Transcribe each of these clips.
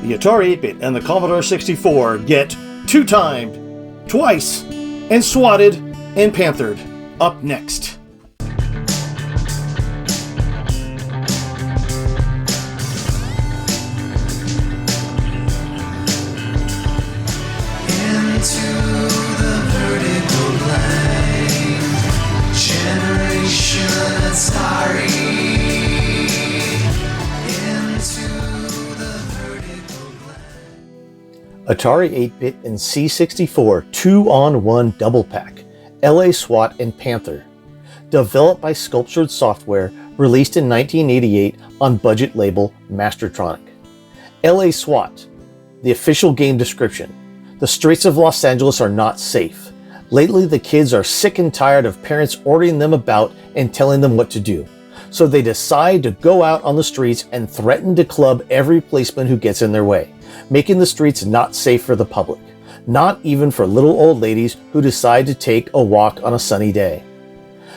The Atari 8-bit and the Commodore 64 get two-timed, twice, and swatted and panthered. Up next. Atari 8-bit and C64 2-on-1 double pack, LA SWAT and Panther. Developed by Sculptured Software, released in 1988 on budget label Mastertronic. LA SWAT, the official game description. The streets of Los Angeles are not safe. Lately, the kids are sick and tired of parents ordering them about and telling them what to do. So they decide to go out on the streets and threaten to club every policeman who gets in their way, making the streets not safe for the public, not even for little old ladies who decide to take a walk on a sunny day.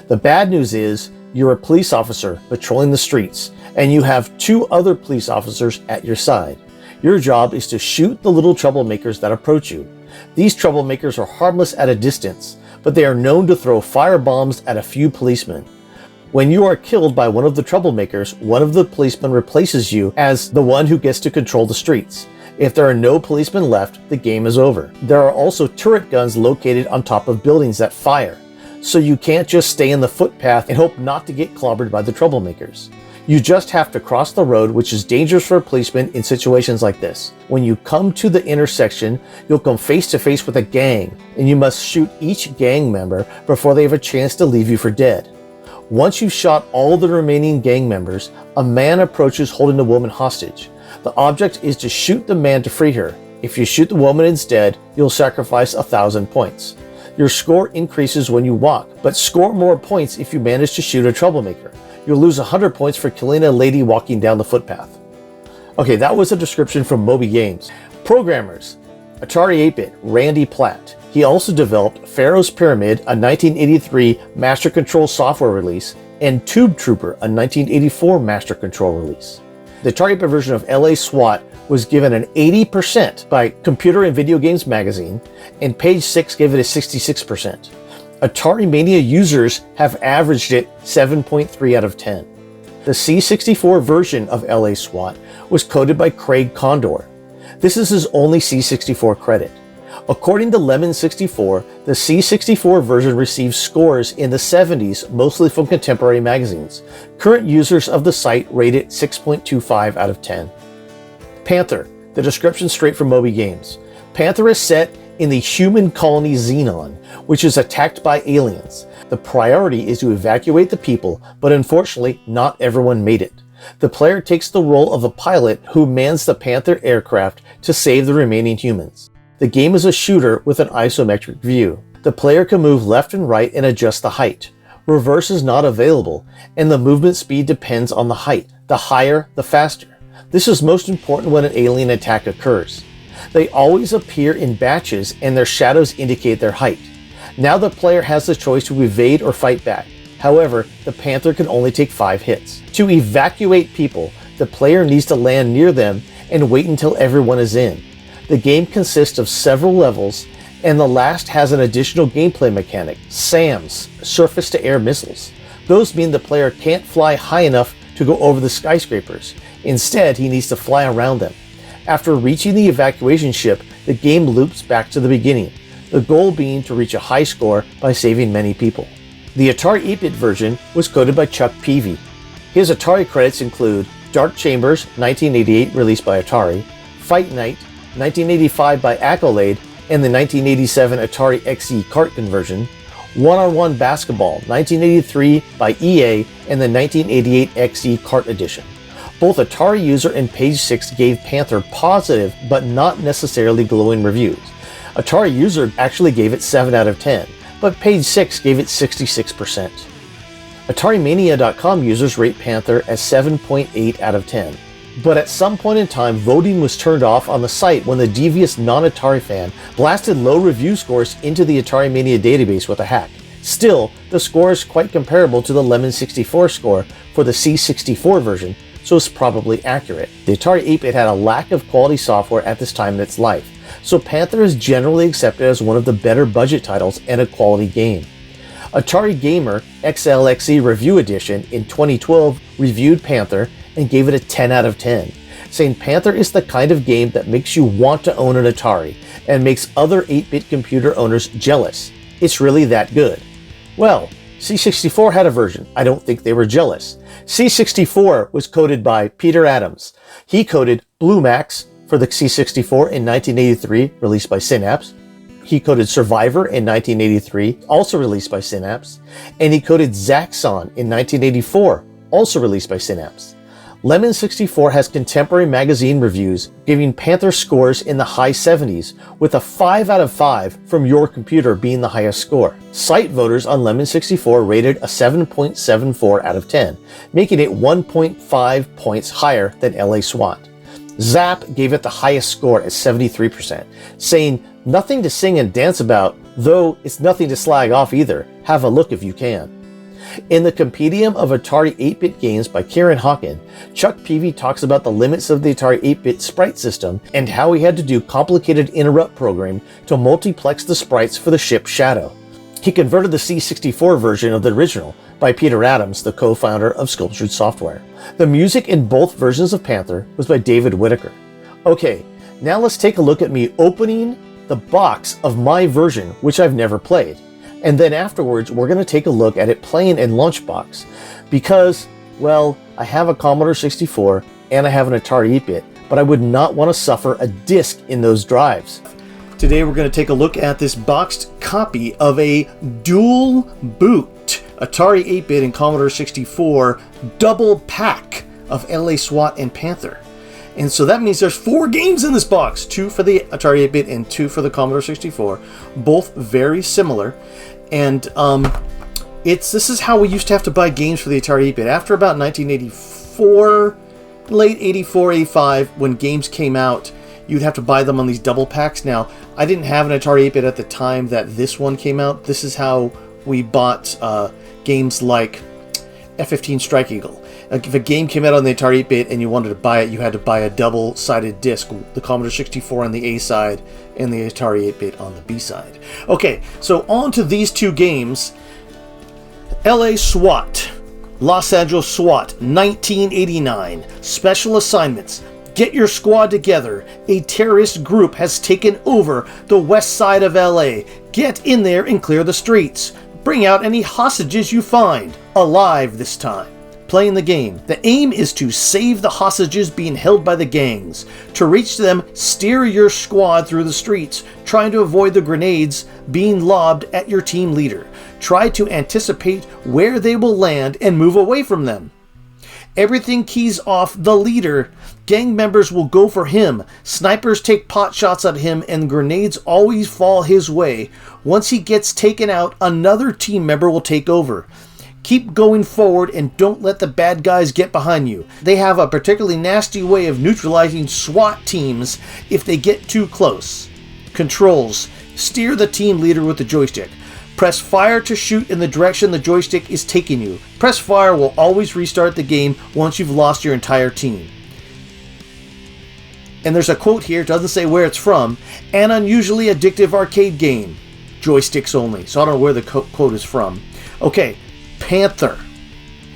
The bad news is you're a police officer patrolling the streets, and you have two other police officers at your side. Your job is to shoot the little troublemakers that approach you. These troublemakers are harmless at a distance, but they are known to throw firebombs at a few policemen. When you are killed by one of the troublemakers, one of the policemen replaces you as the one who gets to control the streets. If there are no policemen left, the game is over. There are also turret guns located on top of buildings that fire, so you can't just stay in the footpath and hope not to get clobbered by the troublemakers. You just have to cross the road, which is dangerous for a policeman in situations like this. When you come to the intersection, you'll come face to face with a gang, and you must shoot each gang member before they have a chance to leave you for dead. Once you've shot all the remaining gang members, a man approaches holding a woman hostage. The object is to shoot the man to free her. If you shoot the woman instead, you'll sacrifice 1,000 points. Your score increases when you walk, but score more points if you manage to shoot a troublemaker. You'll lose 100 points for killing a lady walking down the footpath. Okay, that was a description from Moby Games. Programmers: Atari 8-bit, Randy Platt. He also developed Pharaoh's Pyramid, a 1983 Master Control software release, and Tube Trooper, a 1984 Master Control release. The Atari 8-bit version of LA SWAT was given an 80% by Computer and Video Games magazine, and Page 6 gave it a 66%. Atari Mania users have averaged it 7.3 out of 10. The C64 version of LA SWAT was coded by Craig Condor. This is his only C64 credit. According to Lemon64, the C64 version received scores in the 70s, mostly from contemporary magazines. Current users of the site rate it 6.25 out of 10. Panther, the description straight from Moby Games. Panther is set in the human colony Xenon, which is attacked by aliens. The priority is to evacuate the people, but unfortunately, not everyone made it. The player takes the role of a pilot who mans the Panther aircraft to save the remaining humans. The game is a shooter with an isometric view. The player can move left and right and adjust the height. Reverse is not available, and the movement speed depends on the height. The higher, the faster. This is most important when an alien attack occurs. They always appear in batches, and their shadows indicate their height. Now the player has the choice to evade or fight back. However, the Panther can only take 5 hits. To evacuate people, the player needs to land near them and wait until everyone is in. The game consists of several levels, and the last has an additional gameplay mechanic, SAMs, surface-to-air missiles. Those mean the player can't fly high enough to go over the skyscrapers. Instead, he needs to fly around them. After reaching the evacuation ship, the game loops back to the beginning, the goal being to reach a high score by saving many people. The Atari 8-bit version was coded by Chuck Peavy. His Atari credits include Dark Chambers, 1988, released by Atari, Fight Night, 1985 by Accolade, and the 1987 Atari XE cart conversion, One-on-One Basketball, 1983 by EA, and the 1988 XE cart edition. Both Atari User and Page 6 gave Panther positive but not necessarily glowing reviews. Atari User actually gave it 7 out of 10, but Page 6 gave it 66%. AtariMania.com users rate Panther as 7.8 out of 10. But at some point in time, voting was turned off on the site when the devious non-Atari fan blasted low review scores into the Atari Mania database with a hack. Still, the score is quite comparable to the Lemon64 score for the C64 version, so it's probably accurate. The Atari 8-bit had a lack of quality software at this time in its life, so Panther is generally accepted as one of the better budget titles and a quality game. Atari Gamer XLXE Review Edition in 2012 reviewed Panther and gave it a 10 out of 10, saying Panther is the kind of game that makes you want to own an Atari and makes other 8-bit computer owners jealous. It's really that good. Well, C64 had a version. I don't think they were jealous. C64 was coded by Peter Adams. He coded Blue Max for the C64 in 1983, released by Synapse. He coded Survivor in 1983, also released by Synapse. And he coded Zaxxon in 1984, also released by Synapse. Lemon 64 has contemporary magazine reviews giving Panther scores in the high 70s, with a 5 out of 5 from Your Computer being the highest score. Site voters on Lemon 64 rated a 7.74 out of 10, making it 1.5 points higher than LA SWAT. Zap gave it the highest score at 73%, saying, "Nothing to sing and dance about, though it's nothing to slag off either. Have a look if you can." In the Compendium of Atari 8-bit Games by Kieran Hawken, Chuck Peavy talks about the limits of the Atari 8-bit sprite system and how he had to do complicated interrupt programming to multiplex the sprites for the ship Shadow. He converted the C64 version of the original by Peter Adams, the co-founder of Sculptured Software. The music in both versions of Panther was by David Whittaker. Okay, now let's take a look at me opening the box of my version, which I've never played. And then afterwards, we're going to take a look at it playing in Lunchbox because, well, I have a Commodore 64 and I have an Atari 8-bit, but I would not want to suffer a disk in those drives. Today we're going to take a look at this boxed copy of a dual boot Atari 8-bit and Commodore 64 double pack of LA SWAT and Panther. And so that means there's 4 games in this box, 2 for the Atari 8-bit and 2 for the Commodore 64, both very similar. And this is how we used to have to buy games for the Atari 8-bit. After about 1984, late 84, 85, when games came out, you'd have to buy them on these double packs. Now, I didn't have an Atari 8-bit at the time that this one came out. This is how we bought games like F-15 Strike Eagle. If a game came out on the Atari 8-bit and you wanted to buy it, you had to buy a double-sided disc, the Commodore 64 on the A side and the Atari 8-bit on the B side. Okay, so on to these 2 games. LA SWAT, Los Angeles SWAT, 1989. Special assignments. Get your squad together. A terrorist group has taken over the west side of LA. Get in there and clear the streets. Bring out any hostages you find, alive this time. Playing the game. The aim is to save the hostages being held by the gangs. To reach them, steer your squad through the streets, trying to avoid the grenades being lobbed at your team leader. Try to anticipate where they will land and move away from them. Everything keys off the leader. Gang members will go for him. Snipers take pot shots at him and grenades always fall his way. Once he gets taken out, another team member will take over. Keep going forward and don't let the bad guys get behind you. They have a particularly nasty way of neutralizing SWAT teams if they get too close. Controls. Steer the team leader with the joystick. Press fire to shoot in the direction the joystick is taking you. Press fire will always restart the game once you've lost your entire team. And there's a quote here, it doesn't say where it's from. An unusually addictive arcade game. Joysticks only. So I don't know where the quote is from. Okay. Panther.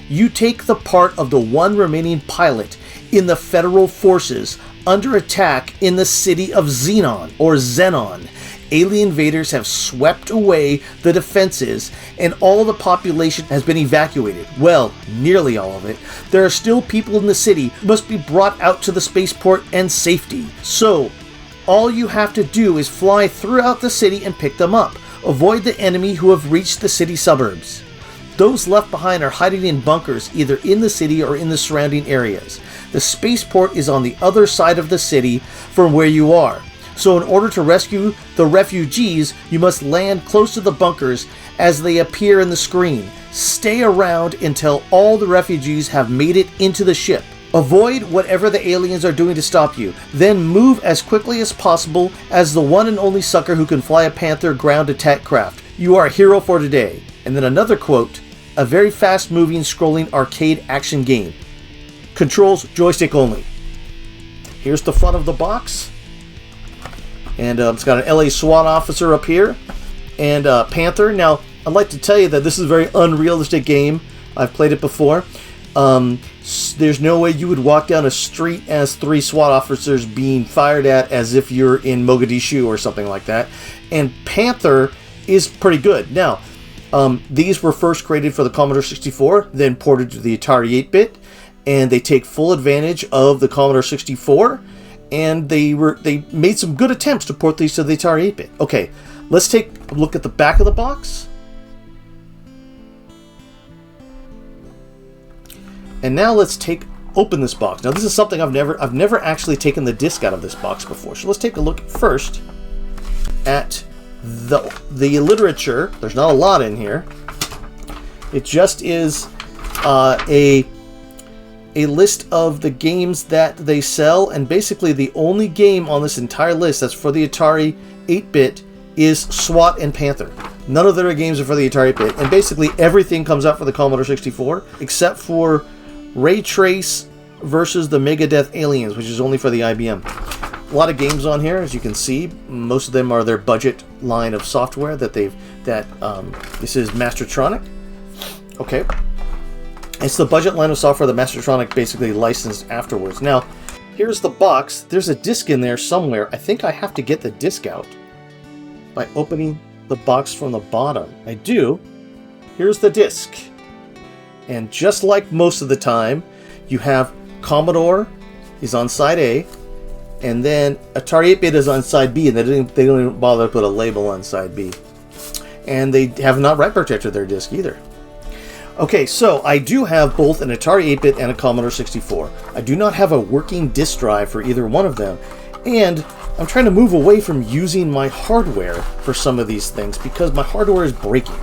You take the part of the one remaining pilot in the Federal forces under attack in the city of Xenon. Alien invaders have swept away the defenses and all the population has been evacuated. Well, nearly all of it. There are still people in the city who must be brought out to the spaceport and safety. So, all you have to do is fly throughout the city and pick them up. Avoid the enemy who have reached the city suburbs. Those left behind are hiding in bunkers either in the city or in the surrounding areas. The spaceport is on the other side of the city from where you are. So in order to rescue the refugees, you must land close to the bunkers as they appear in the screen. Stay around until all the refugees have made it into the ship. Avoid whatever the aliens are doing to stop you. Then move as quickly as possible as the one and only sucker who can fly a Panther ground attack craft. You are a hero for today. And then another quote, a very fast-moving, scrolling arcade action game. Controls joystick only. Here's the front of the box. And it's got an LA SWAT officer up here. And Panther. Now, I'd like to tell you that this is a very unrealistic game. I've played it before. There's no way you would walk down a street as 3 SWAT officers being fired at as if you're in Mogadishu or something like that. And Panther is pretty good. Now, these were first created for the Commodore 64, then ported to the Atari 8-bit, and they take full advantage of the Commodore 64, and they made some good attempts to port these to the Atari 8-bit. Okay, let's take a look at the back of the box. And now let's open this box. Now this is something I've never actually taken the disc out of this box before. So let's take a look first at the literature. There's not a lot in here. It just is a list of the games that they sell, and basically the only game on this entire list that's for the Atari 8-bit is SWAT and Panther. None of their games are for the Atari 8-bit, and basically everything comes out for the Commodore 64 except for Ray Trace versus the Megadeth Aliens, which is only for the IBM. A lot of games on here, as you can see. Most of them are their budget line of software that this is Mastertronic. Okay. It's the budget line of software that Mastertronic basically licensed afterwards. Now, here's the box. There's a disc in there somewhere. I think I have to get the disc out by opening the box from the bottom. I do. Here's the disc. And just like most of the time, you have Commodore is on side A, and then Atari 8-bit is on side B, and they don't even bother to put a label on side B. And they have not write protected their disc either. Okay, so I do have both an Atari 8-bit and a Commodore 64. I do not have a working disk drive for either one of them, and I'm trying to move away from using my hardware for some of these things because my hardware is breaking.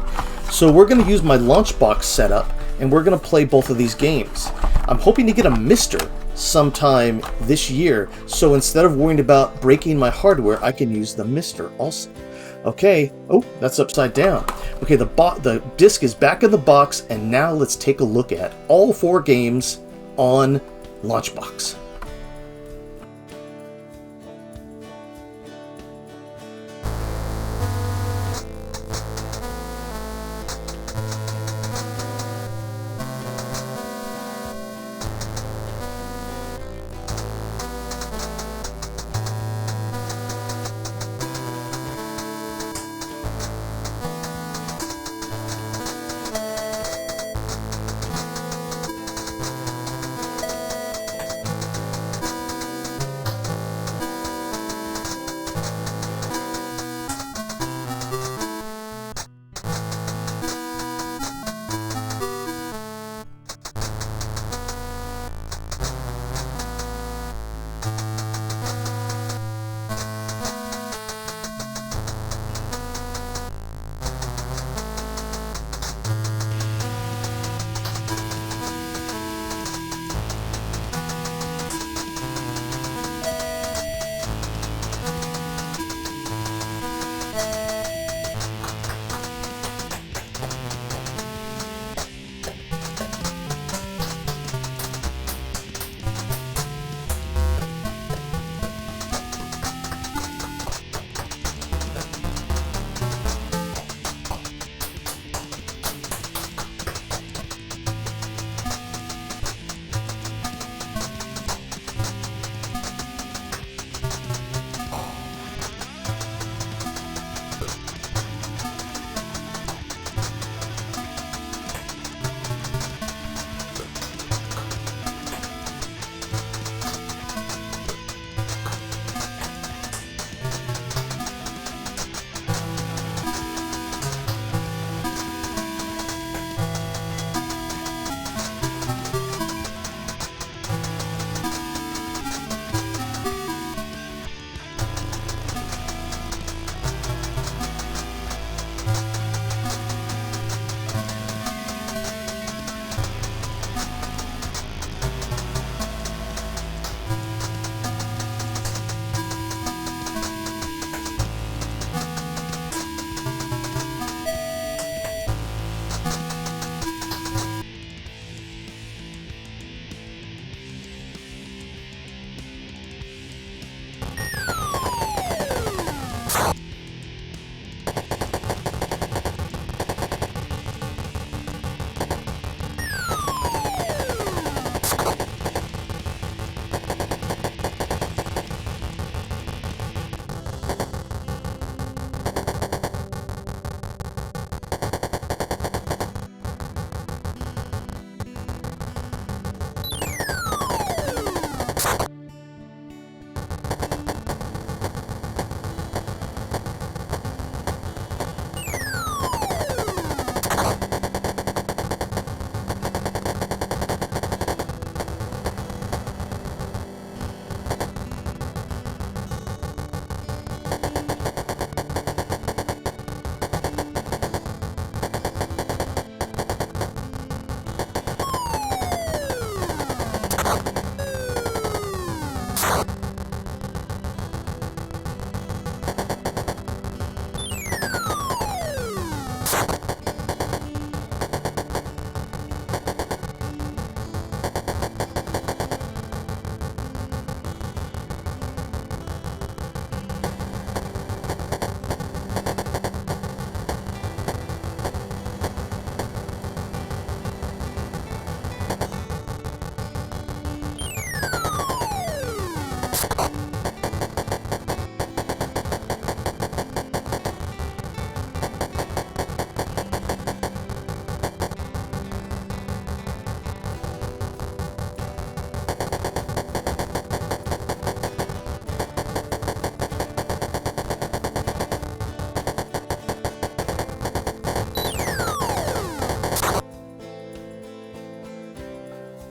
So we're going to use my launch box setup, and we're going to play both of these games. I'm hoping to get a Mister sometime this year, so instead of worrying about breaking my hardware, I can use the Mister also. Okay, oh, that's upside down. Okay, the disc is back in the box, and now let's take a look at all 4 games on Launchbox.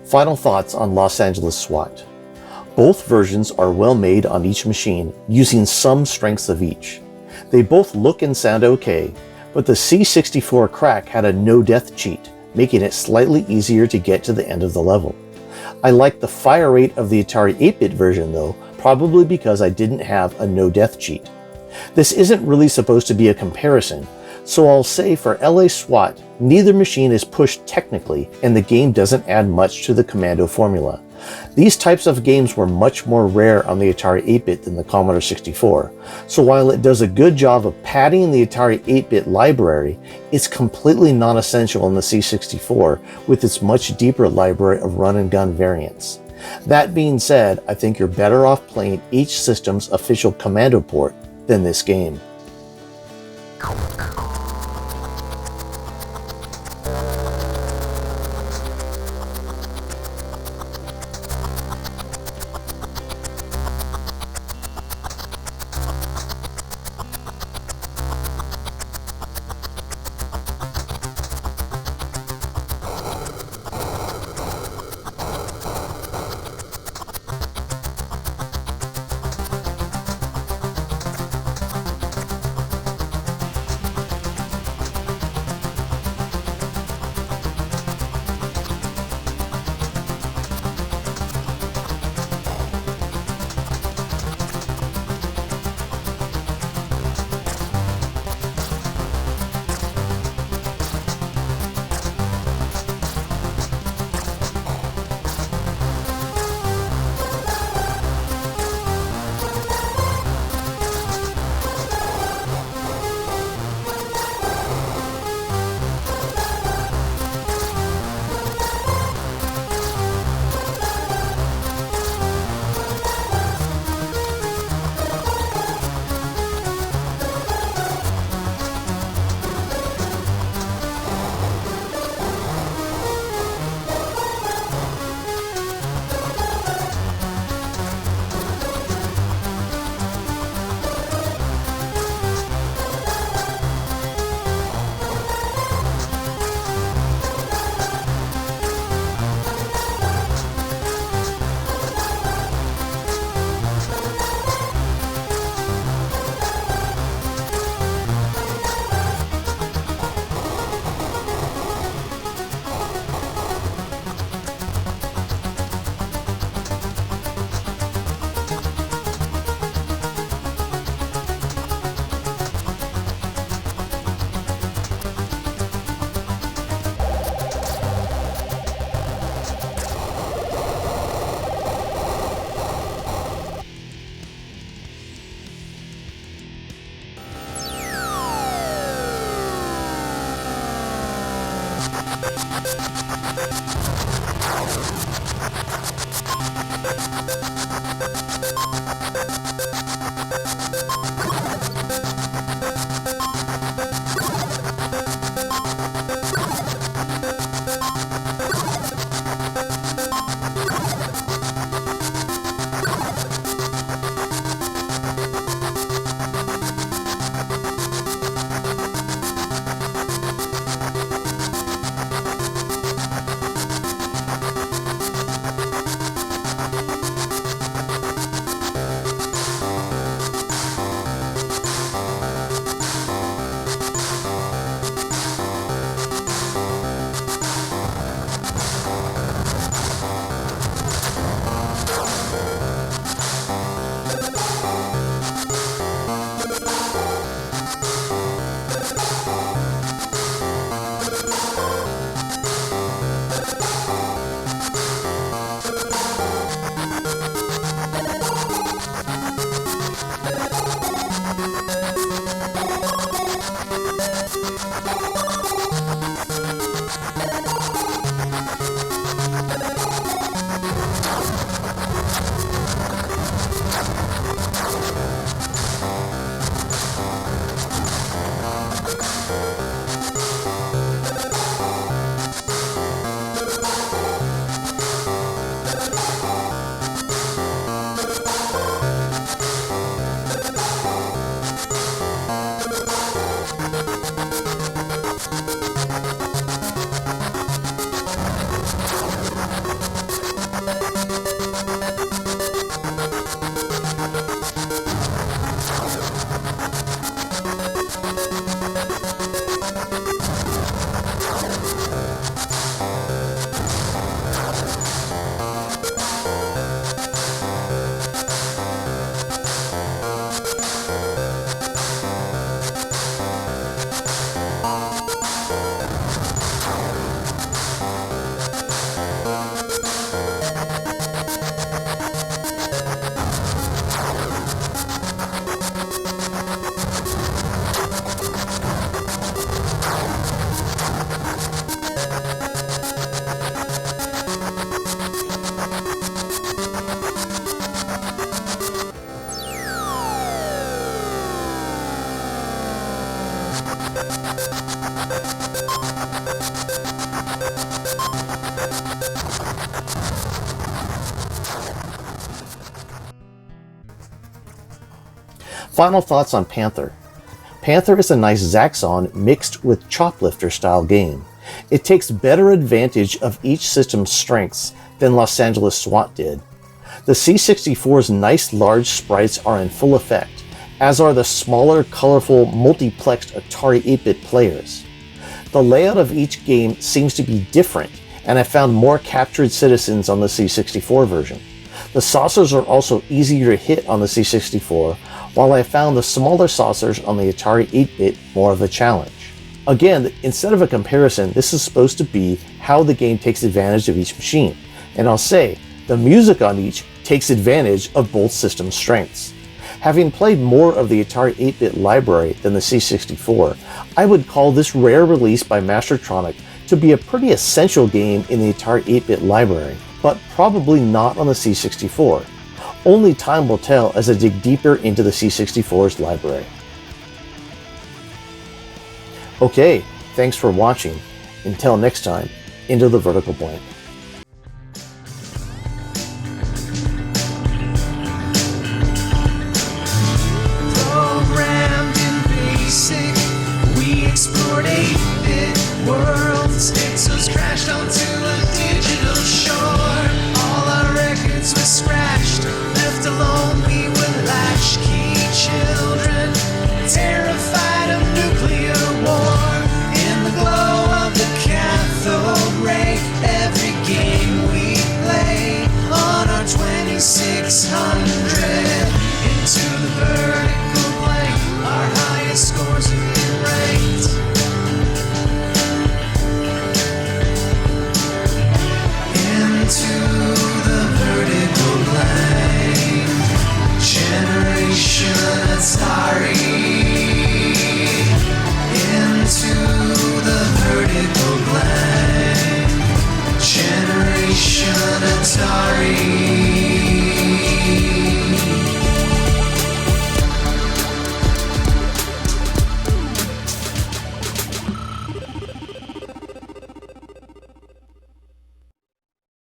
Final thoughts on Los Angeles SWAT. Both versions are well made on each machine, using some strengths of each. They both look and sound okay, but the C64 crack had a no-death cheat, making it slightly easier to get to the end of the level. I like the fire rate of the Atari 8-bit version though, probably because I didn't have a no-death cheat. This isn't really supposed to be a comparison, so I'll say for LA SWAT, neither machine is pushed technically, and the game doesn't add much to the commando formula. These types of games were much more rare on the Atari 8-bit than the Commodore 64, so while it does a good job of padding the Atari 8-bit library, it's completely non-essential in the C64 with its much deeper library of run-and-gun variants. That being said, I think you're better off playing each system's official commando port than this game. Final thoughts on Panther. Panther is a nice Zaxxon mixed with Choplifter style game. It takes better advantage of each system's strengths than Los Angeles SWAT did. The C64's nice large sprites are in full effect, as are the smaller, colorful, multiplexed Atari 8-bit players. The layout of each game seems to be different, and I found more captured citizens on the C64 version. The saucers are also easier to hit on the C64, while I found the smaller saucers on the Atari 8-bit more of a challenge. Again, instead of a comparison, this is supposed to be how the game takes advantage of each machine, and I'll say, the music on each takes advantage of both systems' strengths. Having played more of the Atari 8-bit library than the C64, I would call this rare release by Mastertronic to be a pretty essential game in the Atari 8-bit library, but probably not on the C64. Only time will tell as I dig deeper into the C64's library. Okay, thanks for watching. Until next time, into the vertical blank.